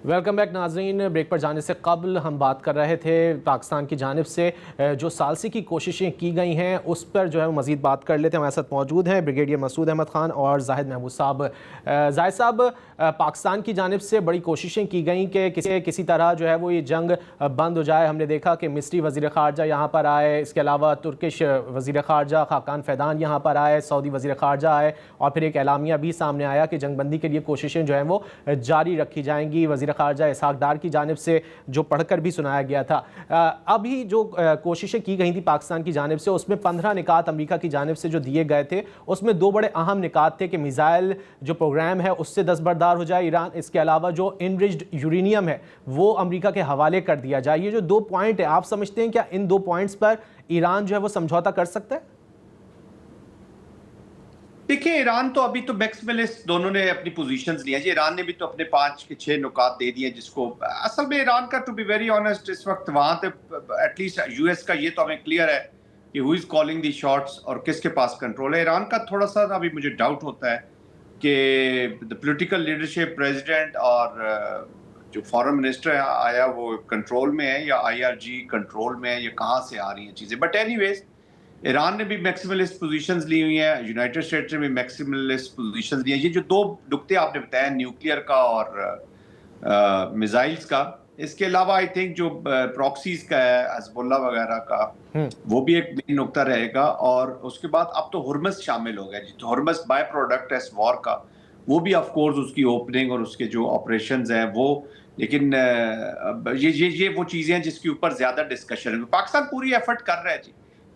Welcome back ناظرین. Break پر جانے سے قبل ہم بات کر رہے تھے پاکستان کی جانب سے جو ثالثی کی کوششیں کی گئی ہیں اس پر جو ہے مزید بات کر لیتے ہیں. ہمارے ساتھ موجود ہیں بریگیڈیئر مسعود احمد خان اور زاہد محمود صاحب. زاہد صاحب, پاکستان کی جانب سے بڑی کوششیں کی گئیں کہ کسی طرح جو ہے وہ یہ جنگ بند ہو جائے. ہم نے دیکھا کہ مصری وزیر خارجہ یہاں پر آئے, اس کے علاوہ ترکش وزیر خارجہ خاقان فیدان یہاں پر آئے, سعودی وزیر خارجہ آئے, اور پھر ایک اعلامیہ بھی سامنے آیا کہ جنگ بندی کے لیے کوششیں جو ہیں وہ جاری رکھی جائیں گی. وزیر خارجہ اسحاق ڈار کی جانب سے جو پڑھ کر بھی سنایا گیا تھا. ابھی جو کوششیں کی گئی تھی پاکستان کی جانب سے اس میں 15 نکات امریکہ کی جانب سے جو دیے گئے تھے اس میں 2 بڑے اہم نکات تھے کہ میزائل جو پروگرام ہے اس سے دستبردار ہو جائے ایران, اس کے علاوہ جو انریچڈ یورینیم ہے وہ امریکہ کے حوالے کر دیا جائے. یہ جو 2 پوائنٹ ہیں, آپ سمجھتے ہیں کیا ان 2 پوائنٹس پر ایران جو ہے وہ سمجھوتا کر سکتا ہے؟ دیکھیں, ایران تو ابھی تو میکسیملسٹ دونوں نے اپنی پوزیشنز لی ہیں جی. ایران نے بھی تو اپنے 5 کے 6 نکات دے دیے جس کو اصل میں ایران کا, ٹو بی ویری آنیسٹ, اس وقت وہاں تے ایٹ لیسٹ یو ایس کا یہ تو ہمیں کلیئر ہے کہ ہو از کالنگ دی شاٹس اور کس کے پاس کنٹرول ہے. ایران کا تھوڑا سا ابھی مجھے ڈاؤٹ ہوتا ہے کہ پولیٹیکل لیڈرشپ, پریزیڈنٹ اور جو فارن منسٹر آیا وہ کنٹرول میں ہے یا IRG کنٹرول میں ہے, یا کہاں سے آ رہی ہیں چیزیں. بٹ اینی ویز ایران نے بھی میکسیملسٹ پوزیشنز لی ہوئی ہیں, یونائٹڈ اسٹیٹس نے بھی میکسیملسٹ پوزیشنز لی ہیں. یہ جو 2 نکتے آپ نے بتایا نیوکلیئر کا اور میزائلز کا, اس کے علاوہ آئی تھنک جو پراکسیز کا ہے حزب اللہ وغیرہ کا, وہ بھی ایک مین نکتہ رہے گا. اور اس کے بعد اب تو ہرمز شامل ہو گیا جی. تو ہرمز بائی پروڈکٹ ہے اس وار کا, وہ بھی آف کورس اس کی اوپننگ اور اس کے جو آپریشنز ہیں وہ, لیکن یہ وہ چیزیں ہیں جس کے اوپر زیادہ ڈسکشن ہے. پاکستان پوری ایفرٹ کر رہا ہے جی.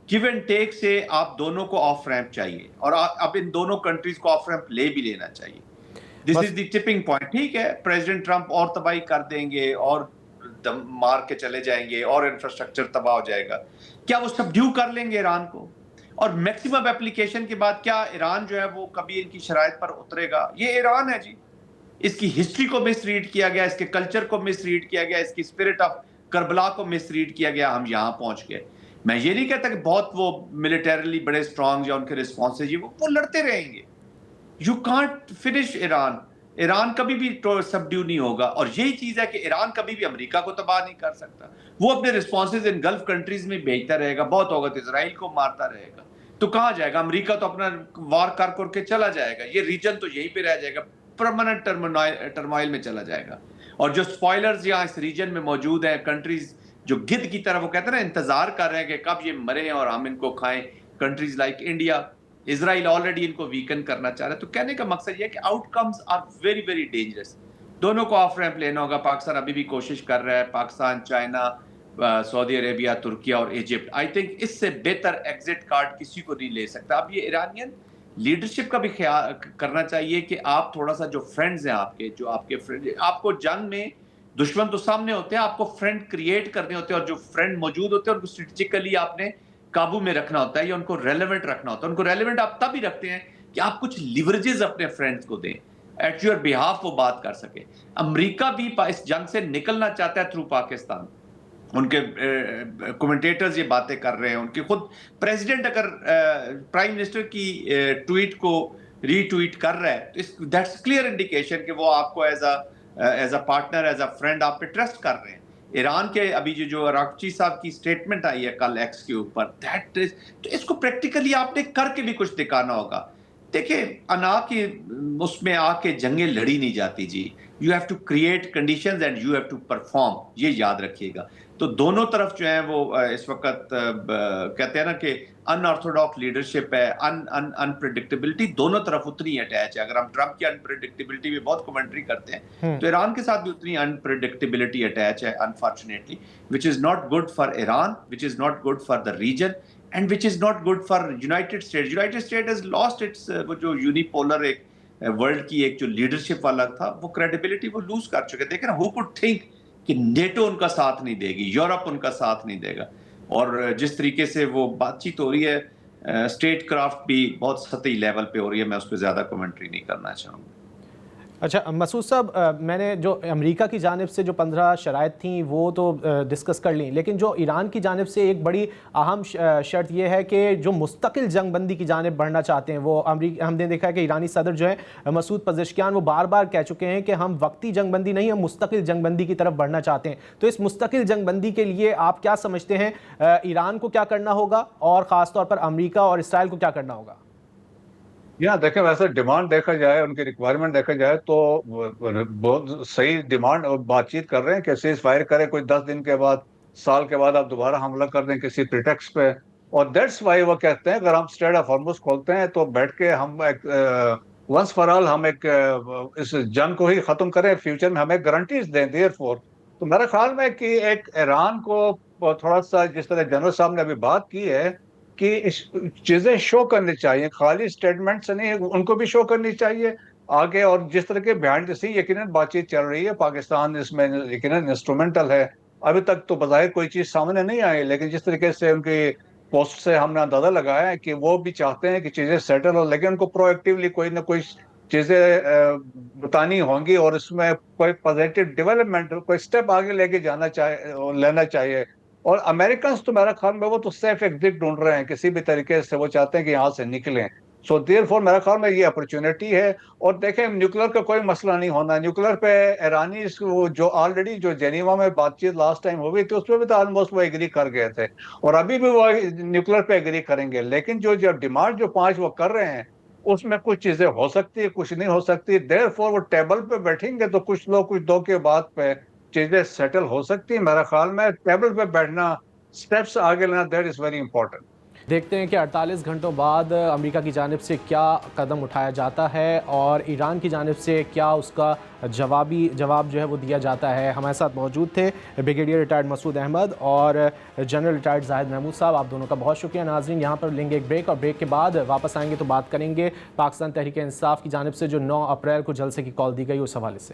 گیو اینڈ ٹیک سے آپ دونوں کو آف ریمپ چاہیے, اور اب ان دونوں کنٹریز کو آف ریمپ لے بھی لینا چاہیے. دس از دی ٹپنگ پوائنٹ. ٹھیک ہے, پریزیڈنٹ ٹرمپ اور تباہی کر دیں گے اور مار کے چلے جائیں گے اور انفراسٹرکچر تباہ ہو جائے گا. کیا وہ سبڈیو کر لیں گے ایران کو؟ اور میکسیمم اپلیکیشن کے بعد کیا ایران جو ہے وہ کبھی ان کی شرائط پر اترے گا؟ یہ ایران ہے جی. اس کی ہسٹری کو مس ریڈ کیا گیا, اس کے کلچر کو مس ریڈ کیا گیا, اس کی اسپرٹ آف کربلا کو مس ریڈ کیا گیا, ہم یہاں پہنچ گئے. میں یہ نہیں کہتا کہ بہت وہ ملیٹریلی بڑے اسٹرانگ یا ان کے ریسپانس ہے, وہ لڑتے رہیں گے. You can't finish Iran. Iran کبھی بھی سبڈیو نہیں ہوگا, اور یہی چیز ہے کہ ایران کبھی بھی امریکہ کو تباہ نہیں کر سکتا. وہ اپنے ریسپانسز ان گلف کنٹریز میں بھیجتا رہے گا, بہت ہوگا تو اسرائیل کو مارتا رہے گا. تو کہاں جائے گا؟ امریکہ تو اپنا وار کر کے چلا جائے گا, یہ ریجن تو یہیں پہ رہ جائے گا, پرماننٹ ٹرمائل میں چلا جائے گا. اور جو سپوائلرز یہاں اس ریجن میں موجود ہیں, کنٹریز جو گدھ کی طرح وہ کہتے ہیں نا انتظار کر رہے ہیں کہ کب یہ مرے اور ہم ان کو کھائیں, کنٹریز لائک انڈیا, اسرائیل آلریڈی ان کو ویکن کرنا چاہ رہا ہے. تو کہنے کا مقصد یہ ہے کہ outcomes are very very dangerous. دونوں کو آف ریمپ لینا ہوگا. پاکستان ابھی بھی کوشش کر رہا ہے, پاکستان, چائنا, سعودی عربیہ, ترکیہ اور ایجپٹ. آئی تھنک اس سے بہتر ایگزٹ کارڈ کسی کو نہیں لے سکتا. اب یہ ایرانین لیڈرشپ کا بھی خیال کرنا چاہیے کہ آپ تھوڑا سا جو فرینڈز ہیں آپ کے, جو آپ کے فرینڈ, آپ کو جنگ میں دشمن تو سامنے ہوتے ہیں, آپ کو فرینڈ کریٹ کرنے ہوتے ہیں, اور جو فرینڈ موجود ہوتے ہیں ان کو اسٹریٹجیکلی آپ نے قابو میں رکھنا ہوتا ہے یا ان کو ریلیونٹ رکھنا ہوتا ہے. ان کو ریلیونٹ آپ تب ہی رکھتے ہیں کہ آپ کچھ لیوریجز اپنے فرینڈز کو دیں, ایٹ یور بیہاف وہ بات کر سکے. امریکہ بھی اس جنگ سے نکلنا چاہتا ہے تھرو پاکستان. ان کے کومنٹیٹرز یہ باتیں کر رہے ہیں, ان کے خود پریزیڈنٹ اگر پرائم منسٹر کی ٹویٹ کو ری ٹویٹ کر رہا ہے تو دیٹس کلیئر انڈیکیشن کہ وہ آپ کو as a partner, as a friend آپ پہ ٹرسٹ کر رہے ہیں. ایران کے ابھی جو اراغچی صاحب کی سٹیٹمنٹ آئی ہے کل ایکس کے اوپر, تو اس کو پریکٹیکلی آپ نے کر کے بھی کچھ دکھانا ہوگا. دیکھیں, انا کے اس میں آ کے جنگیں لڑی نہیں جاتی جی. You have to create conditions and you have to perform, یہ یاد رکھیے گا. تو دونوں طرف جو ہیں وہ اس وقت کہتے ہیں نا کہ ان آرتھوڈاکس لیڈرشپ ہے, انپریڈکٹیبلٹی دونوں طرف اتنی اٹیچ ہے. اگر ہم ٹرمپ کی انپریڈکٹیبلٹی میں بہت کمنٹری کرتے ہیں تو ایران کے ساتھ بھی اتنی انپریڈکٹیبلٹی اٹیچ ہے, unfortunately, which is not good for Iran, which is not good for the region, and which is not good for United States. United States has lost its وہ جو یونیپولر ایک ورلڈ کی ایک جو leadership والا تھا وہ کریڈیبلٹی وہ لوز کر چکے. دیکھیں نا, who could think کہ نیٹو ان کا ساتھ نہیں دے گی, یورپ ان کا ساتھ نہیں دے گا. اور جس طریقے سے وہ بات چیت ہو رہی ہے, اسٹیٹ کرافٹ بھی بہت سطحی لیول پہ ہو رہی ہے. میں اس پہ زیادہ کمنٹری نہیں کرنا چاہوں گا. اچھا مسعود صاحب، میں نے جو امریکہ کی جانب سے جو 15 شرائط تھیں وہ تو ڈسکس کر لیں، لیکن جو ایران کی جانب سے ایک بڑی اہم شرط یہ ہے کہ جو مستقل جنگ بندی کی جانب بڑھنا چاہتے ہیں وہ ہم نے دیکھا ہے کہ ایرانی صدر جو ہے مسعود پزشکیان وہ بار بار کہہ چکے ہیں کہ ہم وقتی جنگ بندی نہیں، ہم مستقل جنگ بندی کی طرف بڑھنا چاہتے ہیں. تو اس مستقل جنگ بندی کے لیے آپ کیا سمجھتے ہیں ایران کو کیا کرنا ہوگا اور خاص طور پر امریکہ اور اسرائیل کو کیا کرنا ہوگا؟ یہاں دیکھیں، ویسے ڈیمانڈ دیکھا جائے، ان کی ریکوائرمنٹ دیکھا جائے تو بہت صحیح ڈیمانڈ اور بات چیت کر رہے ہیں کہ سیز فائر کرے، کوئی 10 دن کے بعد، سال کے بعد آپ دوبارہ حملہ کر دیں کسی پریٹیکس پہ. اور دیٹس وائی وہ کہتے ہیں اگر ہم اسٹریٹ آف ہارمز کھولتے ہیں تو بیٹھ کے ہم ایک ونس فار آل ہم ایک اس جنگ کو ہی ختم کریں، فیوچر میں ہمیں گارنٹیز دیں. دیئر فور تو میرا خیال میں کہ ایک ایران کو تھوڑا سا، جس طرح جنرل صاحب نے ابھی بات کی ہے کہ چیزیں شو کرنی چاہیے، خالی اسٹیٹمنٹ سے نہیں، ان کو بھی شو کرنی چاہیے آگے. اور جس طرح کے بیہائنڈ دی سین یقیناً بات چیت چل رہی ہے، پاکستان اس میں یقیناً انسٹرومنٹل ہے. ابھی تک تو بظاہر کوئی چیز سامنے نہیں آئی، لیکن جس طریقے سے ان کی پوسٹ سے ہم نے اندازہ لگایا ہے کہ وہ بھی چاہتے ہیں کہ چیزیں سیٹل ہو، لیکن ان کو پرو ایکٹیولی کوئی نہ کوئی چیزیں بتانی ہوں گی اور اس میں کوئی پازیٹیو ڈیولپمنٹ، کوئی اسٹیپ آگے لے کے لینا چاہیے. اور امریکنز تو میرا خیال میں وہ تو سیف ایگزٹ ڈھونڈ رہے ہیں کسی بھی طریقے سے، وہ چاہتے ہیں کہ یہاں سے نکلیں. سو دیر فور میرا خیال میں یہ اپرچونٹی ہے. اور دیکھیں نیوکلر کا کوئی مسئلہ نہیں ہونا. نیوکلر پہ ایرانی جو آلریڈی جو جنیوا میں بات چیت لاسٹ ٹائم ہوئی تھی اس پہ بھی تو آلموسٹ وہ ایگری کر گئے تھے، اور ابھی بھی وہ نیوکلر پہ ایگری کریں گے. لیکن جو ڈیمانڈ جو 5 وہ کر رہے ہیں اس میں کچھ چیزیں ہو سکتی ہے، کچھ نہیں ہو سکتی. دیر فور وہ ٹیبل پہ بیٹھیں گے تو کچھ لوگ کچھ دو کے بعد پہ چیزیں سیٹل ہو سکتی ہیں. میرا خیال میں ٹیبل پہ بیٹھنا، اسٹیپس آگے لینا، دیٹ از ویری امپورٹنٹ. دیکھتے ہیں کہ 48 گھنٹوں بعد امریکہ کی جانب سے کیا قدم اٹھایا جاتا ہے اور ایران کی جانب سے کیا اس کا جواب جو ہے وہ دیا جاتا ہے. ہمارے ساتھ موجود تھے بریگیڈیئر ریٹائرڈ مسعود احمد اور جنرل ریٹائرڈ زاہد محمود صاحب. آپ دونوں کا بہت شکریہ. ناظرین یہاں پر لیں گے ایک بریک، اور بریک کے بعد واپس آئیں گے تو بات کریں گے پاکستان تحریک انصاف کی جانب سے جو 9 اپریل کو جلسے کی کال دی گئی اس حوالے سے.